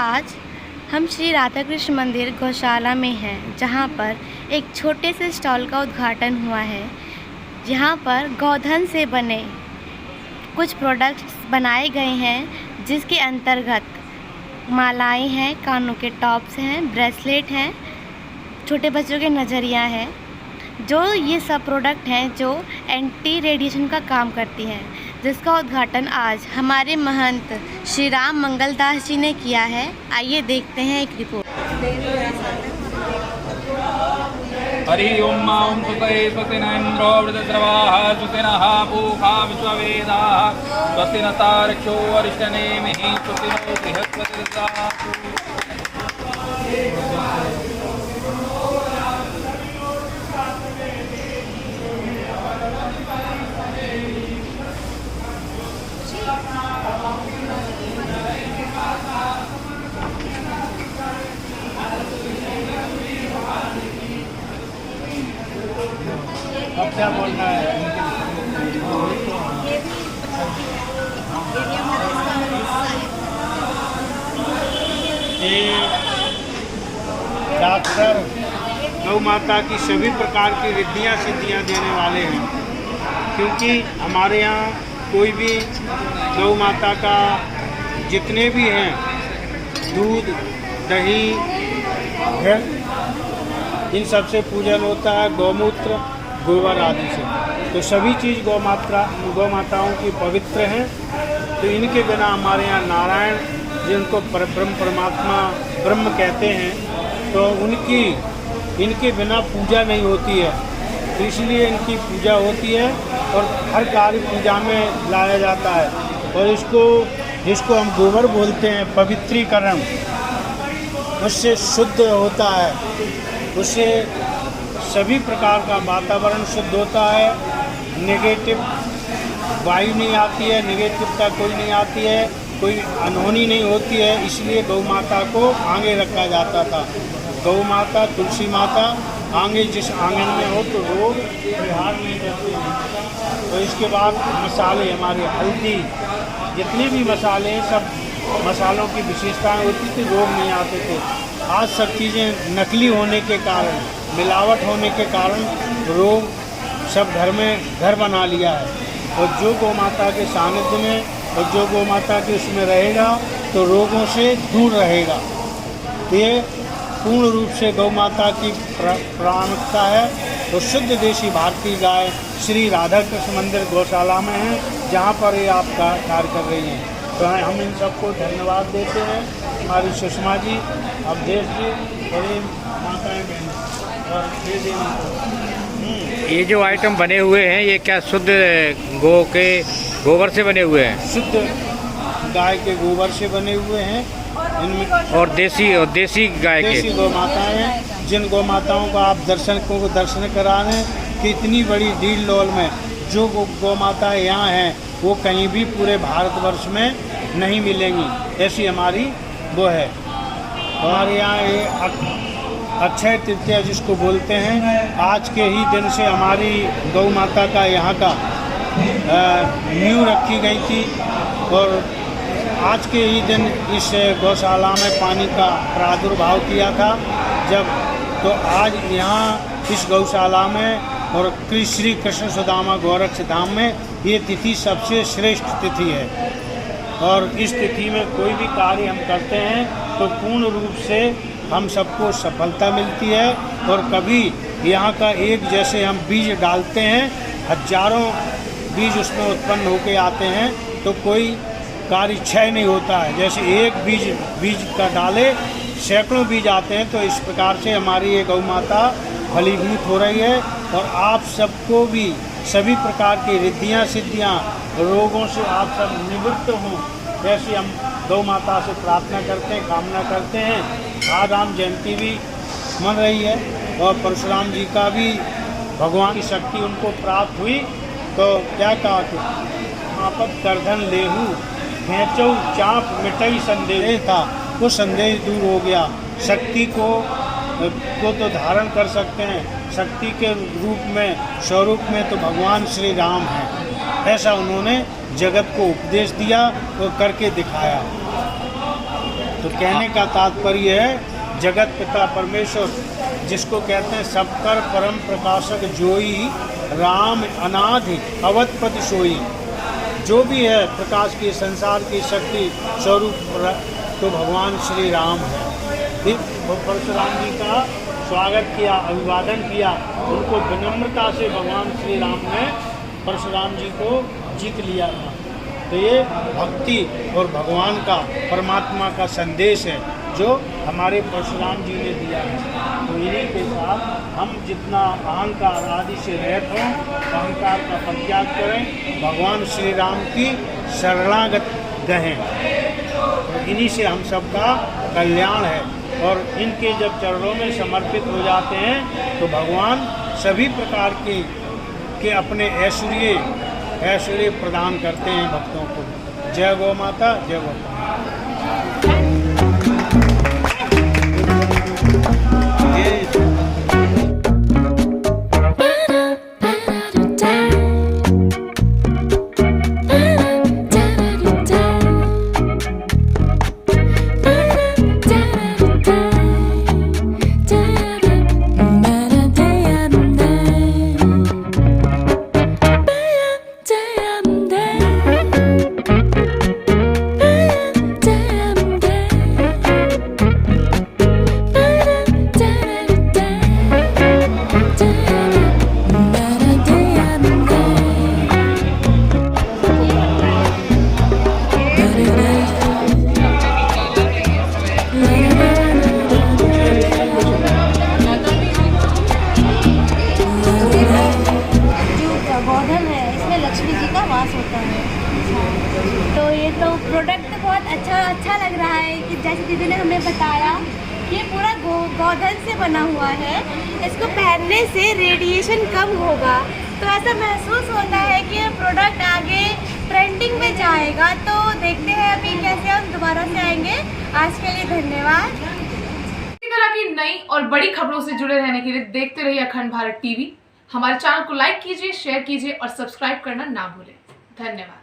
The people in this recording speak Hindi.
आज हम श्री राधा कृष्ण मंदिर गौशाला में हैं, जहां पर एक छोटे से स्टॉल का उद्घाटन हुआ है। यहाँ पर गोधन से बने कुछ प्रोडक्ट्स बनाए गए हैं, जिसके अंतर्गत मालाएं हैं, कानों के टॉप्स हैं, ब्रेसलेट हैं, छोटे बच्चों के नज़रिया हैं। जो ये सब प्रोडक्ट हैं जो एंटी रेडिएशन का काम करती हैं, जिसका उद्घाटन आज हमारे महंत श्री राम मंगल दास जी ने किया है। आइए देखते हैं एक रिपोर्ट। हरि ओम मां सुते स्वस्ति न इंद्रो वृद्धस्रवाः स्वस्ति नः पूषा विश्ववेदाः स्वस्ति न तारक्षो अरिष्टनेमिः स्वस्ति नो बृहस्पतिर्दधातु। अब क्या बोलना है? डॉक्टर गौ माता की सभी प्रकार की रिद्धियाँ सिद्धियाँ देने वाले हैं, क्योंकि हमारे यहाँ कोई भी गौ माता का जितने भी हैं दूध दही घी इन सब से पूजन होता है, गौमूत्र गोबर आदि से। तो सभी चीज़ गौ माताओं की पवित्र हैं। तो इनके बिना हमारे यहाँ नारायण जिनको परब्रह्म परमात्मा ब्रह्म कहते हैं, तो इनके बिना पूजा नहीं होती है। तो इसलिए इनकी पूजा होती है और हर कार्य पूजा में लाया जाता है। और जिसको हम गोबर बोलते हैं, पवित्रीकरण, उससे शुद्ध होता है, उससे सभी प्रकार का वातावरण शुद्ध होता है। नेगेटिव वायु नहीं आती है, नेगेटिवता कोई नहीं आती है, कोई अनहोनी नहीं होती है। इसलिए गौ माता को आगे रखा जाता था। गौ माता तुलसी माता आगे जिस आंगन में हो तो रोग बिहार नहीं करते हैं। तो इसके बाद मसाले, हमारे हल्दी, जितने भी मसाले हैं, सब मसालों की विशेषताएँ होती थी, रोग नहीं आते थे। आज सब चीज़ें नकली होने के कारण, मिलावट होने के कारण रोग सब घर बना लिया है। और जो गौ माता के सानिध्य में और जो गौ माता के उसमें रहेगा तो रोगों से दूर रहेगा। ये पूर्ण रूप से गौ माता की प्रामाणिकता है। तो शुद्ध देशी भारतीय गाय श्री राधा कृष्ण मंदिर गौशाला में है, जहाँ पर ये आप कार्य कर रही हैं। तो हम इन सबको धन्यवाद देते हैं। हमारी सुषमा जी, अवधेश जी और ये माताएँ बहनें और ये जो आइटम बने हुए हैं, ये क्या शुद्ध गौ के गोबर से बने हुए हैं? शुद्ध गाय के गोबर से बने हुए हैं। इनमें और देसी गाय के देसी गौ माताएँ हैं। जिन गौ माताओं का आप दर्शन करा रहे हैं कि इतनी बड़ी डील लॉल में जो गौ माताएँ यहाँ हैं, वो कहीं भी पूरे भारतवर्ष में नहीं मिलेंगी। ऐसी हमारी वो है। हमारे यहाँ ये अक्षय तृतीया जिसको बोलते हैं, आज के ही दिन से हमारी गौ माता का यहाँ का नींव रखी गई थी। और आज के ही दिन इस गौशाला में पानी का प्रादुर्भाव किया था जब, तो आज यहाँ इस गौशाला में और श्री कृष्ण सुदामा गोरक्ष धाम में ये तिथि सबसे श्रेष्ठ तिथि है। और इस तिथि में कोई भी कार्य हम करते हैं तो पूर्ण रूप से हम सबको सफलता मिलती है। और कभी यहाँ का एक जैसे हम बीज डालते हैं, हजारों बीज उसमें उत्पन्न होके आते हैं, तो कोई कार्य क्षय नहीं होता है। जैसे एक बीज का डाले सैकड़ों बीज आते हैं, तो इस प्रकार से हमारी ये गौ माता फलीभूत हो रही है। और आप सबको भी सभी प्रकार की रिद्धियाँ सिद्धियाँ, रोगों से आप सब निवृत्त हों, जैसे हम गौ माता से प्रार्थना करते हैं, कामना करते हैं। आज राम जयंती भी मन रही है और परशुराम जी का भी भगवान की शक्ति उनको प्राप्त हुई। तो क्या कहा कि आपत करधन लेहू खेचऊ चाप मिटई संदेह था, वो संदेह दूर हो गया। शक्ति को तो धारण कर सकते हैं, शक्ति के रूप में, स्वरूप में तो भगवान श्री राम हैं। ऐसा उन्होंने जगत को उपदेश दिया और करके दिखाया। तो कहने का तात्पर्य है जगत पिता परमेश्वर, जिसको कहते हैं सबकर परम प्रकाशक जोई, राम अनादि अवधपति सोई। जो भी है प्रकाश की, संसार की शक्ति स्वरूप तो भगवान श्री राम है। फिर परशुराम जी का स्वागत किया, अभिवादन किया, उनको विनम्रता से भगवान श्री राम ने परशुराम जी को जीत लिया था। तो ये भक्ति और भगवान का, परमात्मा का संदेश है जो हमारे परशुराम जी ने दिया है। तो इन्हीं के साथ हम जितना अहंकार आदि से रहित हों, अहंकार का परित्याग करें, भगवान श्री राम की शरणागत गहें। तो इन्हीं से हम सबका कल्याण है। और इनके जब चरणों में समर्पित हो जाते हैं तो भगवान सभी प्रकार के अपने ऐश्वर्य प्रदान करते हैं भक्तों को। जय गौ माता, जय गौ माता। तो ये तो प्रोडक्ट बहुत अच्छा लग रहा है कि जैसे दीदी ने हमें बताया ये पूरा गोधन से बना हुआ है। इसको पहनने से रेडिएशन कम होगा, तो ऐसा महसूस होता है कि ये प्रोडक्ट आगे ट्रेंडिंग में जाएगा। तो देखते हैं अभी कैसे हम दोबारा से आएंगे। आज के लिए धन्यवाद। इसी तरह की नई और बड़ी खबरों से जुड़े रहने के लिए देखते रहिए अखंड भारत टीवी। हमारे चैनल को लाइक कीजिए, शेयर कीजिए और सब्सक्राइब करना ना भूलें। धन्यवाद।